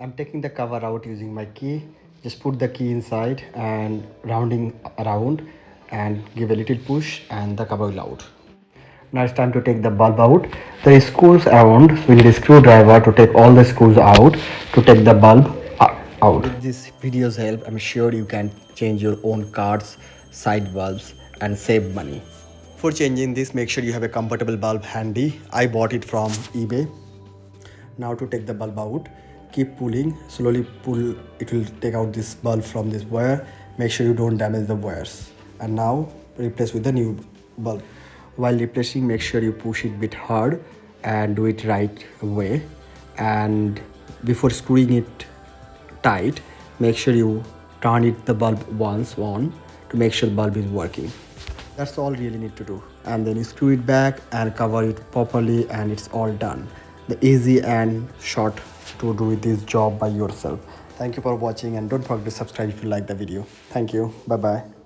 I'm taking the cover out using my key. Just put the key inside and rounding around and give a little push and the cover will out. Now it's time to take the bulb out. There is screws around, so we need a screwdriver to take all the screws out to take the bulb out. With this video's help, I'm sure you can change your own cards, side bulbs and save money. For changing this, make sure you have a compatible bulb handy. I bought it from eBay. Now to take the bulb out, keep pulling, slowly pull, it will take out this bulb from this wire. Make sure you don't damage the wires. And now replace with the new bulb. While replacing, make sure you push it a bit hard and do it right way. And before screwing it tight, make sure you turn it the bulb once on to make sure the bulb is working. That's all you really need to do. And then you screw it back and cover it properly and it's all done. The easy and short to do this job by yourself. Thank you for watching and don't forget to subscribe if you like the video. Thank you. Bye bye.